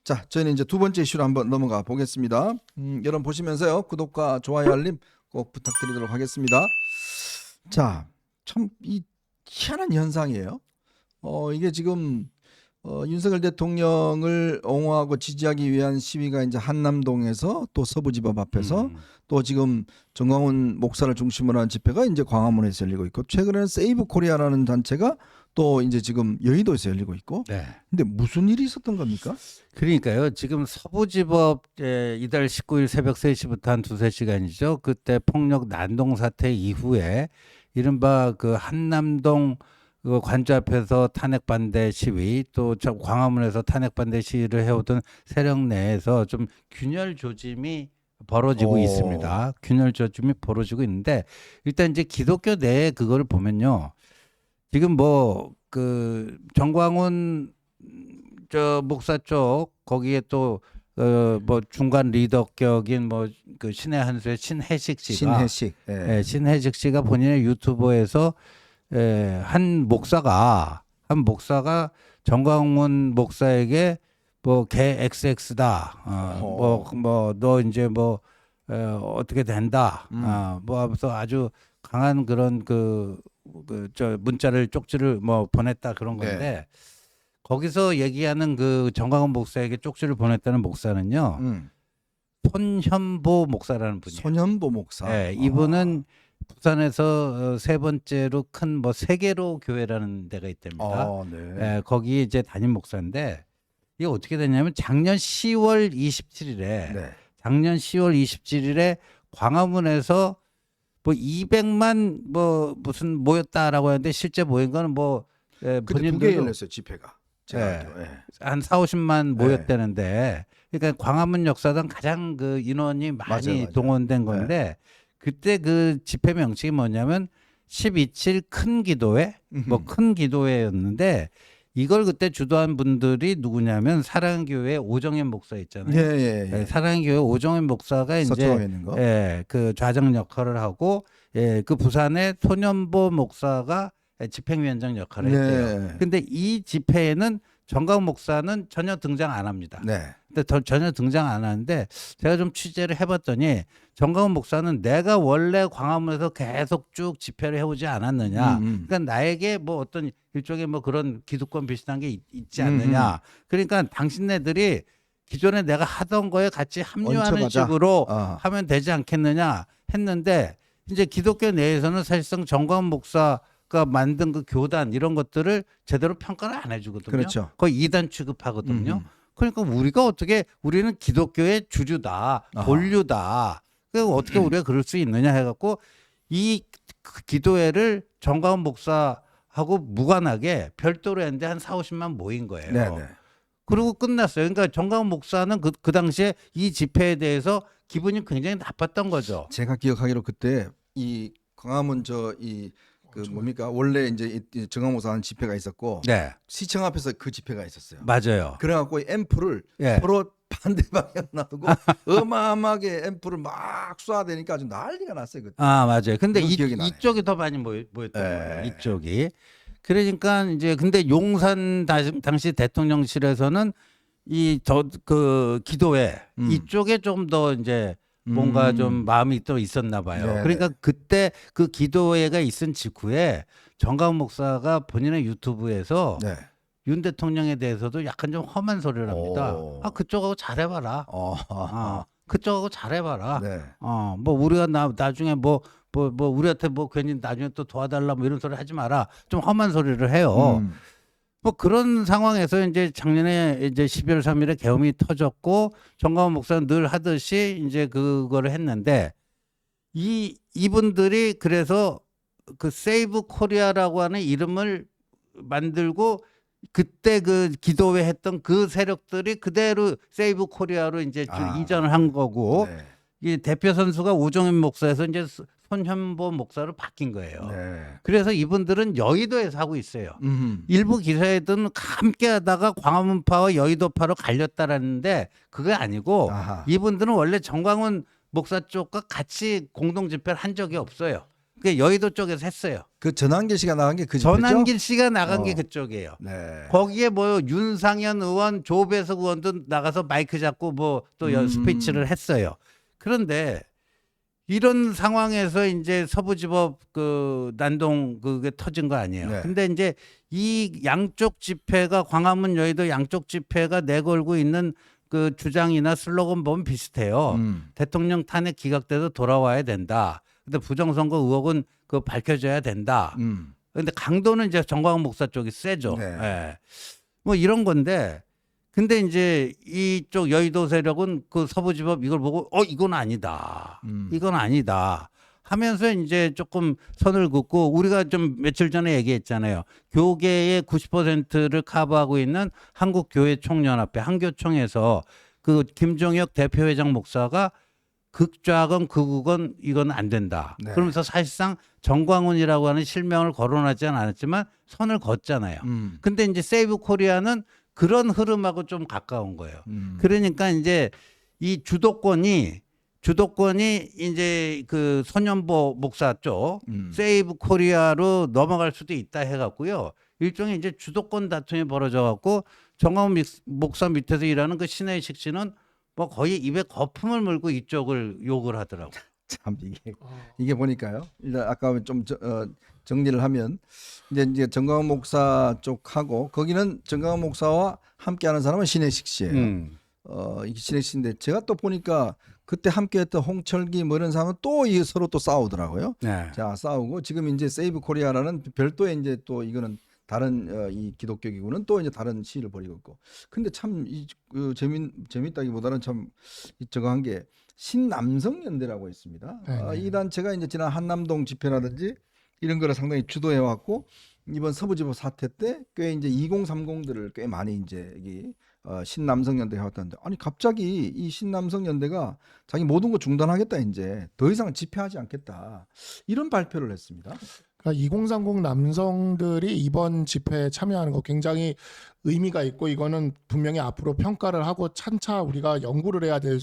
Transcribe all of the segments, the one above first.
자, 저희는 이제 두 번째 이슈로 한번 넘어가 보겠습니다. 여러분 보시면서요, 구독과 좋아요, 알림 꼭 부탁드리도록 하겠습니다. 자, 참 이 희한한 현상이에요. 이게 지금 윤석열 대통령을 옹호하고 지지하기 위한 시위가 이제 한남동에서 또 서부지법 앞에서 또 지금 정광훈 목사를 중심으로 한 집회가 이제 광화문에서 열리고 있고, 최근에는 세이브 코리아라는 단체가 또 이제 지금 여의도에서 열리고 있고. 네. 근데 무슨 일이 있었던 겁니까? 그러니까요. 지금 서부지법 이달 19일 새벽 3시부터 한 두세 시간이죠. 그때 폭력 난동 사태 이후에 이른바 그 한남동 그 관저 앞에서 탄핵 반대 시위, 또 광화문에서 탄핵 반대 시위를 해오던 세력 내에서 좀 균열 조짐이 벌어지고 있습니다. 균열 조짐이 벌어지고 있는데, 일단 이제 기독교 내에 그거를 보면요. 지금 뭐 그 정광훈 저 목사 쪽 거기에 또 뭐 중간 리더격인 뭐 그 신의 한수의 신혜식 씨가 신혜식 씨가 본인의 유튜브에서 한 목사가 정광훈 목사에게 뭐 개 XX다, 뭐 너 이제 뭐 어떻게 된다, 뭐 하면서 아주 강한 그런 저 문자를 쪽지를 뭐 보냈다 그런 건데. 네. 거기서 얘기하는 그 정광훈 목사에게 쪽지를 보냈다는 목사는요, 손현보 목사라는 분이에요. 손현보 목사. 네, 이분은 부산에서 세 번째로 큰 뭐 세계로 교회라는 데가 있답니다. 네. 거기 이제 담임 목사인데, 이게 어떻게 됐냐면 작년 10월 27일에 작년 10월 27일에 광화문에서 뭐 200만 뭐 무슨 모였다라고 하는데, 실제 모인 거는 뭐 그때 두 개 열렸어요, 집회가. 한 4, 50만 모였다는데, 그러니까 광화문 역사상 가장 그 인원이 많이 맞아요. 동원된 건데, 그때 그 집회 명칭이 뭐냐면 12.7 큰 기도회, 뭐 큰 기도회였는데, 이걸 그때 주도한 분들이 누구냐면 사랑교회 오정현 목사 있잖아요. 사랑교회 오정현 목사가 이제 그 좌정 역할을 하고, 그 부산의 손현보 목사가 집행위원장 역할을 했대요. 근데 이 집회에는 정광훈 목사는 전혀 등장 안 합니다. 근데 전혀 등장 안 하는데, 제가 좀 취재를 해봤더니 정광훈 목사는 내가 원래 광화문에서 계속 쭉 집회를 해오지 않았느냐. 그러니까 나에게 뭐 어떤 일종의 뭐 그런 기득권 비슷한 게 있지 않느냐. 그러니까 당신네들이 기존에 내가 하던 거에 같이 합류하는 식으로 하면 되지 않겠느냐 했는데, 이제 기독교 내에서는 사실상 정광훈 목사가 만든 그 교단 이런 것들을 제대로 평가를 안 해주거든요. 그렇죠. 거의 이단 취급하거든요. 그러니까 우리는 기독교의 주류다, 본류다. 그러니까 어떻게 우리가 그럴 수 있느냐 해갖고 이 기도회를 정광훈 목사하고 무관하게 별도로 했는데 한 4, 50만 모인 거예요. 그리고 끝났어요. 그러니까 정광훈 목사는 그 당시에 이 집회에 대해서 기분이 굉장히 나빴던 거죠. 제가 기억하기로 그때 이 광화문 뭡니까, 원래 이제 정광훈 목사 하는 집회가 있었고, 시청 앞에서 그 집회가 있었어요. 맞아요. 그래갖고 앰프를 서로 반대 방향 놔두고 어마어마하게 앰프를 막 쏴대니까 아주 난리가 났어요 그때. 맞아요. 근데 이쪽이 더 많이 모였던 거예요. 이쪽이. 그러니까 이제 근데 용산 당시 대통령실에서는 그 기도회 이쪽에 좀 더 이제 뭔가 좀 마음이 또 있었나 봐요. 그러니까 그때 그 기도회가 있은 직후에 정광훈 목사가 본인의 유튜브에서 윤 대통령에 대해서도 약간 좀 험한 소리를 합니다. 그쪽하고 잘해봐라. 그쪽하고 잘해봐라. 뭐 우리가 나중에 뭐 우리한테 뭐 괜히 나중에 또 도와달라 뭐 이런 소리 하지 마라. 좀 험한 소리를 해요. 뭐 그런 상황에서 이제 작년에 이제 12월 3일에 계엄이 터졌고, 정광훈 목사는 늘 하듯이 이제 그거를 했는데, 이분들이 그래서 그 세이브 코리아라고 하는 이름을 만들고, 그때 그 기도회 했던 그 세력들이 그대로 세이브 코리아로 이제 이전을 한 거고, 이 대표 선수가 오정현 목사에서 이제 손현보 목사로 바뀐 거예요. 그래서 이분들은 여의도에서 하고 있어요. 일부 기사에는 함께 하다가 광화문파와 여의도파로 갈렸다라는데, 그게 아니고 이분들은 원래 정광훈 목사 쪽과 같이 공동 집회를 한 적이 없어요. 그 여의도 쪽에서 했어요. 그 전한길 씨가 나간 게 그 집회죠? 전한길 씨가 나간 게 어. 그쪽이에요. 네. 거기에 뭐 윤상현 의원, 조배석 의원도 나가서 마이크 잡고 뭐 또 스피치를 했어요. 그런데 이런 상황에서 이제 서부지법 그 난동 그게 터진 거 아니에요. 네. 근데 이제 이 양쪽 집회가 광화문 여의도 양쪽 집회가 내걸고 있는 그 주장이나 슬로건 보면 비슷해요. 대통령 탄핵 기각돼도 돌아와야 된다. 근데 부정선거 의혹은 그 밝혀져야 된다. 근데 강도는 이제 정광훈 목사 쪽이 세죠. 네. 예. 뭐 이런 건데 근데 이제 이쪽 여의도 세력은 그 서부지법 이걸 보고 이건 아니다. 이건 아니다. 하면서 이제 조금 선을 긋고 우리가 좀 며칠 전에 얘기했잖아요. 교계의 90%를 커버하고 있는 한국교회총연합회 한교총에서 그 김종혁 대표회장 목사가 극좌건 극우건 이건 안 된다. 네. 그러면서 사실상 정광훈이라고 하는 실명을 거론하지는 않았지만 선을 걷잖아요. 근데 이제 세이브 코리아는 그런 흐름하고 좀 가까운 거예요. 그러니까 이제 이 주도권이 이제 그 손연보 목사 쪽 세이브 코리아로 넘어갈 수도 있다 해갖고요. 일종의 이제 주도권 다툼이 벌어져 갖고 정광훈 목사 밑에서 일하는 그 신혜식 씨는 뭐 거의 입에 거품을 물고 이쪽을 욕을 하더라고. 참 이게 보니까요. 일단 아까 좀 정리를 하면 이제 정광훈 목사 쪽하고 거기는 정광훈 목사와 함께하는 사람은 신혜식 씨예요. 이게 신혜식 씨인데 제가 또 보니까 그때 함께했던 홍철기 뭐 이런 사람은 또 이 서로 또 싸우더라고요. 네. 자 싸우고 지금 이제 세이브 코리아라는 별도의 이제 또 이거는 다른 이 기독교 기구는 또 이제 다른 시위를 벌이고 있고. 근데 참 재밌다기보다는 참 저거 한 게 신남성연대라고 있습니다. 이 단체가 이제 지난 한남동 집회라든지 이런 거를 상당히 주도해 왔고 이번 서부지법 사태 때 꽤 이제 2030들을 꽤 많이 이제 여기 신남성연대 해왔다는데 아니 갑자기 이 신남성연대가 자기 모든 거 중단하겠다 이제 더 이상 집회하지 않겠다 이런 발표를 했습니다. 그러니까 2030 남성들이 이번 집회에 참여하는 거 굉장히 의미가 있고 이거는 분명히 앞으로 평가를 하고 차차 우리가 연구를 해야 될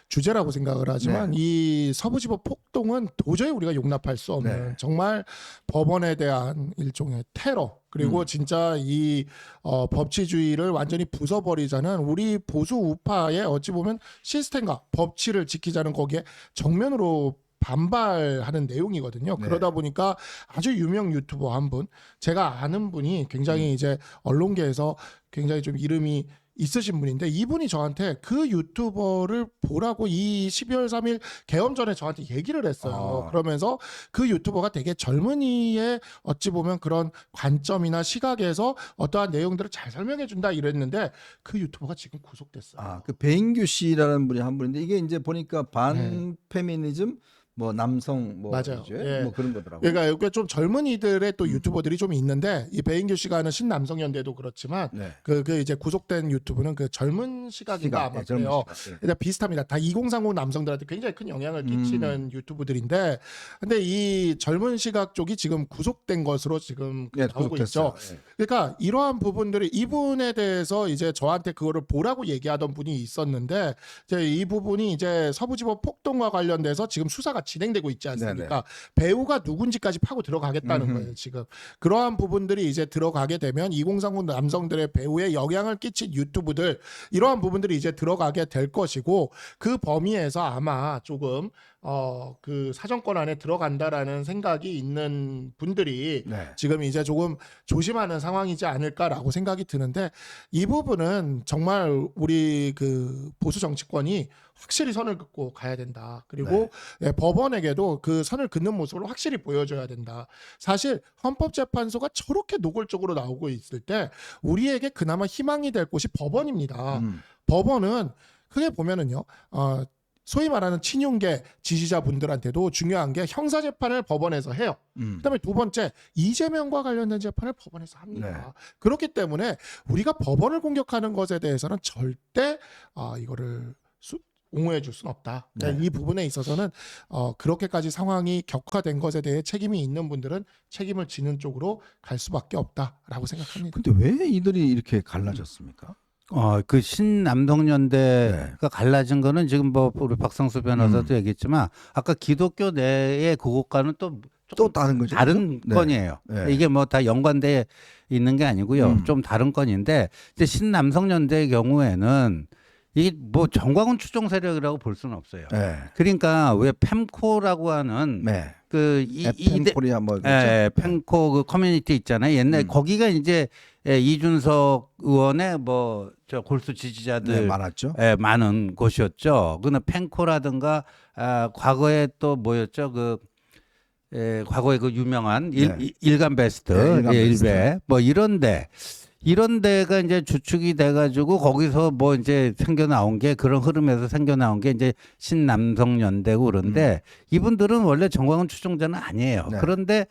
주제라고 생각을 하지만 이 서부지법 폭동은 도저히 우리가 용납할 수 없는 정말 법원에 대한 일종의 테러 그리고 진짜 이 법치주의를 완전히 부숴버리자는 우리 보수 우파의 어찌 보면 시스템과 법치를 지키자는 거기에 정면으로 반발하는 내용이거든요. 그러다 보니까 아주 유명 유튜버 한 분, 제가 아는 분이 굉장히 이제 언론계에서 굉장히 좀 이름이 있으신 분인데 이분이 저한테 그 유튜버를 보라고 이 12월 3일 개엄 전에 저한테 얘기를 했어요. 그러면서 그 유튜버가 되게 젊은이의 어찌 보면 그런 관점이나 시각에서 어떠한 내용들을 잘 설명해 준다 이랬는데 그 유튜버가 지금 구속됐어요. 그 배인규 씨라는 분이 한 분인데 이게 이제 보니까 반페미니즘 뭐 남성 뭐 맞아요. 이제 뭐 그런 거더라고요. 그러니까 여기 좀 젊은이들의 또 유튜버들이 좀 있는데 이 배인규 씨가 하는 신남성연대도 그렇지만 그 이제 구속된 유튜브는 그 젊은 시각인가 아마 그래요. 근데 비슷합니다. 다 2030 남성들한테 굉장히 큰 영향을 끼치는 유튜브들인데 근데 이 젊은 시각 쪽이 지금 구속된 것으로 지금 나오고 있죠. 그러니까 이러한 부분들이 이분에 대해서 이제 저한테 그거를 보라고 얘기하던 분이 있었는데 이제 이 부분이 이제 서부지법 폭동과 관련돼서 지금 수사가 진행되고 있지 않습니까? 배우가 누군지까지 파고 들어가겠다는 거예요. 지금 그러한 부분들이 이제 들어가게 되면 2030 남성들의 배우에 영향을 끼친 유튜브들 이러한 부분들이 이제 들어가게 될 것이고 그 범위에서 아마 조금 그 사정권 안에 들어간다라는 생각이 있는 분들이 지금 이제 조금 조심하는 상황이지 않을까라고 생각이 드는데 이 부분은 정말 우리 그 보수 정치권이 확실히 선을 긋고 가야 된다. 그리고 법원에게도 그 선을 긋는 모습을 확실히 보여줘야 된다. 사실 헌법재판소가 저렇게 노골적으로 나오고 있을 때 우리에게 그나마 희망이 될 곳이 법원입니다. 법원은 크게 보면은요. 소위 말하는 친윤계 지지자분들한테도 중요한 게 형사재판을 법원에서 해요. 그다음에 두 번째 이재명과 관련된 재판을 법원에서 합니다. 그렇기 때문에 우리가 법원을 공격하는 것에 대해서는 절대 이거를 옹호해 줄 수는 없다. 이 부분에 있어서는 그렇게까지 상황이 격화된 것에 대해 책임이 있는 분들은 책임을 지는 쪽으로 갈 수밖에 없다라고 생각합니다. 근데 왜 이들이 이렇게 갈라졌습니까? 그 신남동연대가 갈라진 거는 지금 뭐 우리 박상수 변호사도 얘기했지만 아까 기독교 내의 그것과는 또 또 다른 거죠. 다른 네. 건이에요. 네. 이게 뭐 다 연관돼 있는 게 아니고요. 좀 다른 건인데 이제 신남성연대의 경우에는 이게 뭐 정광훈 추종 세력이라고 볼 수는 없어요. 네. 그러니까 왜 펜코라고 하는 네. 그 FM 코리아 뭐 그렇죠? 펜코 그 커뮤니티 있잖아요. 옛날에 거기가 이제 이준석 의원의 뭐 저 골수 지지자들 네, 많았죠. 많은 곳이었죠. 그는 펜코라든가 과거에 또 뭐였죠? 과거에 그 유명한 일간 베스트, 네, 일간 베스트. 일베 뭐 이런 데가 이제 주축이 돼가지고 거기서 뭐 이제 생겨 나온 게 그런 흐름에서 생겨 나온 게 이제 신남성연대고 그런데 이분들은 원래 정광훈 추종자는 아니에요. 네. 그런데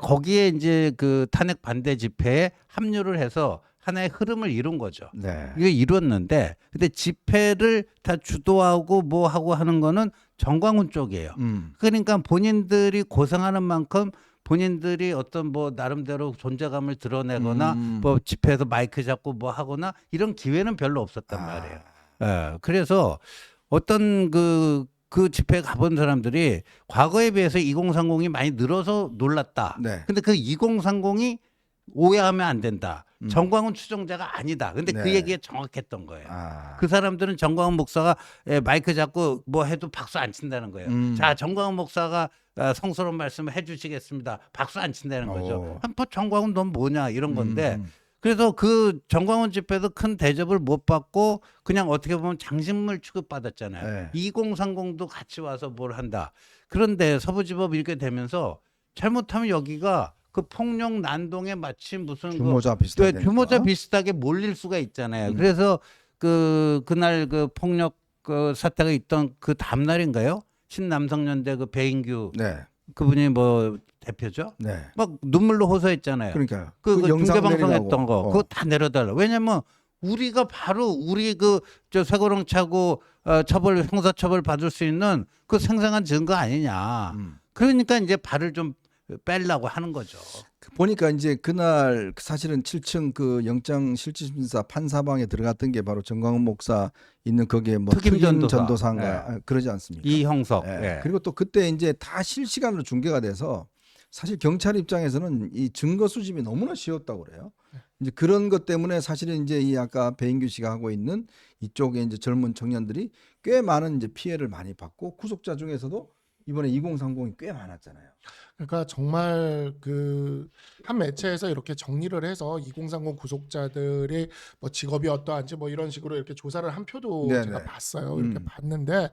거기에 이제 그 탄핵 반대 집회에 합류를 해서 하나의 흐름을 이룬 거죠. 네. 이게 이뤘는데 근데 집회를 다 주도하고 뭐 하고 하는 거는 정광훈 쪽이에요. 그러니까 본인들이 고생하는 만큼 본인들이 어떤 뭐 나름대로 존재감을 드러내거나 뭐 집회에서 마이크 잡고 뭐 하거나 이런 기회는 별로 없었단 말이에요. 예. 그래서 어떤 그 집회에 가본 사람들이 과거에 비해서 2030이 많이 늘어서 놀랐다. 네. 근데 그 2030이 오해하면 안 된다. 정광훈 추종자가 아니다. 근데 그 네. 얘기가 정확했던 거예요. 아. 그 사람들은 정광훈 목사가 마이크 잡고 뭐 해도 박수 안 친다는 거예요. 자, 정광훈 목사가 성스러운 말씀을 해주시겠습니다. 박수 안 친다는 거죠. 뭐 정광훈 넌 뭐냐 이런 건데 그래서 그 정광훈 집회도 큰 대접을 못 받고 그냥 어떻게 보면 장식물 취급받았잖아요. 네. 2030도 같이 와서 뭘 한다. 그런데 서부지법 이렇게 되면서 잘못하면 여기가 그 폭력 난동에 마치 무슨 규모자 비슷하게 규모자 비슷하게 몰릴 수가 있잖아요. 그래서 그날 그 폭력 그 사태가 있던 그 다음 날인가요? 신남성연대 그 배인규 네. 그분이 뭐 대표죠? 네. 막 눈물로 호소했잖아요. 그러니까요. 그 영상 중계 방송했던 내리라고. 거 그거 다 내려달라. 왜냐면 우리가 바로 우리 그 저 쇠고령 차고 형사처벌 받을 수 있는 그 생생한 증거 아니냐. 그러니까 이제 발을 좀 빼려고 하는 거죠. 보니까 이제 그날 사실은 7층 그 영장 실질심사 판사방에 들어갔던 게 바로 정광훈 목사 있는 거기에 뭐 특임 전도사. 전도사인가 그러지 않습니까? 이형석. 예. 예. 그리고 또 그때 이제 다 실시간으로 중계가 돼서 사실 경찰 입장에서는 이 증거 수집이 너무나 쉬웠다고 그래요. 이제 그런 것 때문에 사실은 이제 이 아까 배인규 씨가 하고 있는 이쪽에 이제 젊은 청년들이 꽤 많은 이제 피해를 많이 받고 구속자 중에서도 이번에 2030이 꽤 많았잖아요. 그러니까 정말 그 한 매체에서 이렇게 정리를 해서 2030 구속자들의 뭐 직업이 어떠한지 뭐 이런 식으로 이렇게 조사를 한 표도 네네. 제가 봤어요. 이렇게 봤는데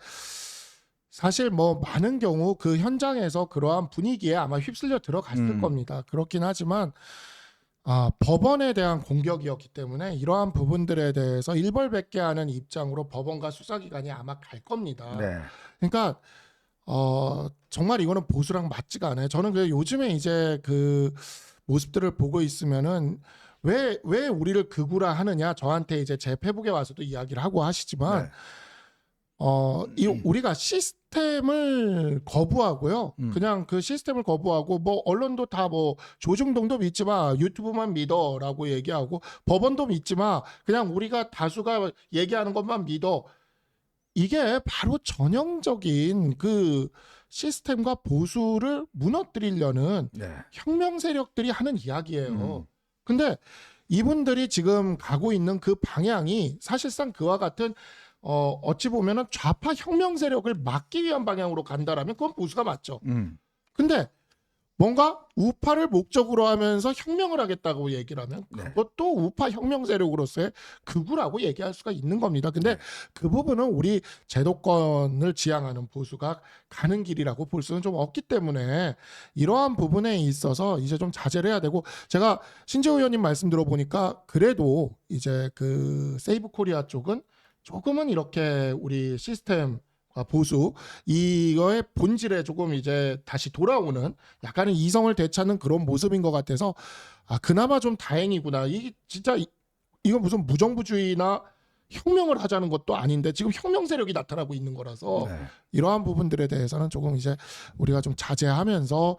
사실 뭐 많은 경우 그 현장에서 그러한 분위기에 아마 휩쓸려 들어갔을 겁니다. 그렇긴 하지만 법원에 대한 공격이었기 때문에 이러한 부분들에 대해서 일벌백계하는 입장으로 법원과 수사기관이 아마 갈 겁니다. 네. 그러니까 정말 이거는 보수랑 맞지가 않아요. 저는 그 요즘에 이제 그 모습들을 보고 있으면은 왜 우리를 극우라 하느냐 저한테 이제 제 페북에 와서도 이야기를 하고 하시지만 이 우리가 시스템을 거부하고요. 그냥 그 시스템을 거부하고 뭐 언론도 다 뭐 조중동도 믿지 마, 유튜브만 믿어라고 얘기하고 법원도 믿지 마, 그냥 우리가 다수가 얘기하는 것만 믿어. 이게 바로 전형적인 그 시스템과 보수를 무너뜨리려는 네. 혁명 세력들이 하는 이야기예요. 근데 이분들이 지금 가고 있는 그 방향이 사실상 그와 같은 어찌 보면은 좌파 혁명 세력을 막기 위한 방향으로 간다라면 그건 보수가 맞죠. 근데 뭔가 우파를 목적으로 하면서 혁명을 하겠다고 얘기를 하면 그것도 우파 혁명 세력으로서의 극우라고 얘기할 수가 있는 겁니다. 근데 그 부분은 우리 제도권을 지향하는 보수가 가는 길이라고 볼 수는 좀 없기 때문에 이러한 부분에 있어서 이제 좀 자제를 해야 되고, 제가 신재호 의원님 말씀 들어보니까 그래도 이제 그 세이브 코리아 쪽은 조금은 이렇게 우리 시스템 보수 이거의 본질에 조금 이제 다시 돌아오는 약간의 이성을 되찾는 그런 모습인 것 같아서 그나마 좀 다행이구나. 이게 진짜 이건 무슨 무정부주의나 혁명을 하자는 것도 아닌데 지금 혁명 세력이 나타나고 있는 거라서 이러한 부분들에 대해서는 조금 이제 우리가 좀 자제하면서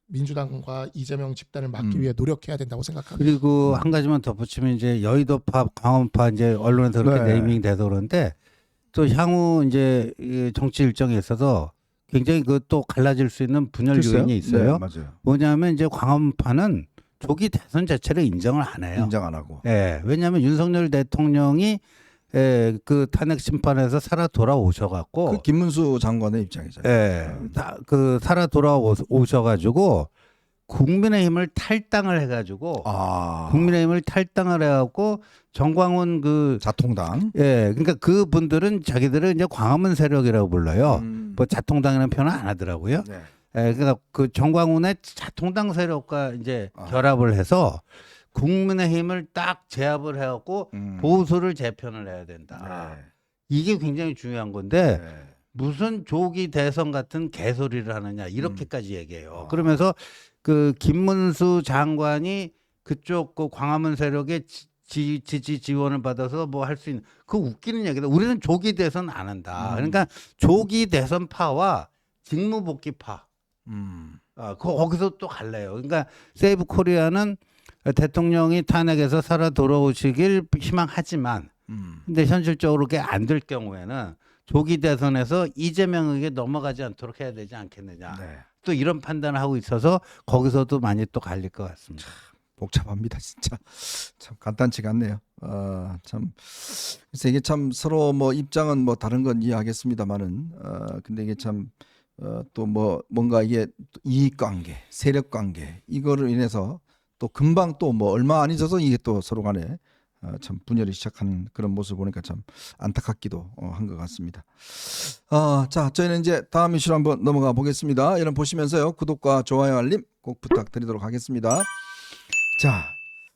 민주당과 이재명 집단을 막기 위해 노력해야 된다고 생각합니다. 그리고 한 가지만 덧붙이면 이제 여의도파, 광원파 이제 언론에서 그렇게 네이밍이 돼서 그런데 또 향후 이제 이 정치 일정에 있어서 굉장히 그 또 갈라질 수 있는 분열 글쎄요? 요인이 있어요. 네, 맞아요. 뭐냐면 이제 광화문파는 조기 대선 자체를 인정을 안 해요. 인정 안 하고. 예, 왜냐하면 윤석열 대통령이 그 탄핵 심판에서 살아 돌아오셔갖고, 그 김문수 장관의 입장이잖아요. 예, 그 살아 돌아오셔가지고 국민의힘을 탈당을 해가지고, 국민의힘을 탈당을 해갖고 정광훈 그 자통당. 예, 그러니까 그 분들은 자기들은 이제 광화문 세력이라고 불러요. 음. 뭐 자통당이라는 표현은 안 하더라고요. 네. 예, 그러니까 그 정광훈의 자통당 세력과 이제 아. 결합을 해서 국민의힘을 딱 제압을 해갖고 보수를 재편을 해야 된다. 네. 이게 굉장히 중요한 건데 네. 무슨 조기 대선 같은 개소리를 하느냐 이렇게까지 얘기해요. 그러면서 그 김문수 장관이 그쪽 그 광화문 세력의 지지 지원을 받아서 뭐 할 수 있는 그 웃기는 얘기다. 우리는 조기 대선 안 한다. 그러니까 조기 대선파와 직무복귀파 거기서 또 갈래요. 그러니까 세이브 코리아는 대통령이 탄핵에서 살아 돌아오시길 희망하지만 근데 현실적으로 그게 안 될 경우에는 조기 대선에서 이재명에게 넘어가지 않도록 해야 되지 않겠느냐. 네. 또 이런 판단을 하고 있어서 거기서도 많이 또 갈릴 것 같습니다. 복잡합니다, 진짜. 참 간단치가 않네요. 참 그래서 이게 참 서로 뭐 입장은 뭐 다른 건 이해하겠습니다만은 근데 이게 참 또 뭐 뭔가 이게 이익 관계, 세력 관계 이거를 인해서 또 금방 또 뭐 얼마 안 잊어서 이게 또 서로 간에 참 분열이 시작하는 그런 모습을 보니까 참 안타깝기도 한 것 같습니다. 자, 저희는 이제 다음 이슈로 한번 넘어가 보겠습니다. 여러분 보시면서요 구독과 좋아요 알림 꼭 부탁드리도록 하겠습니다. 자,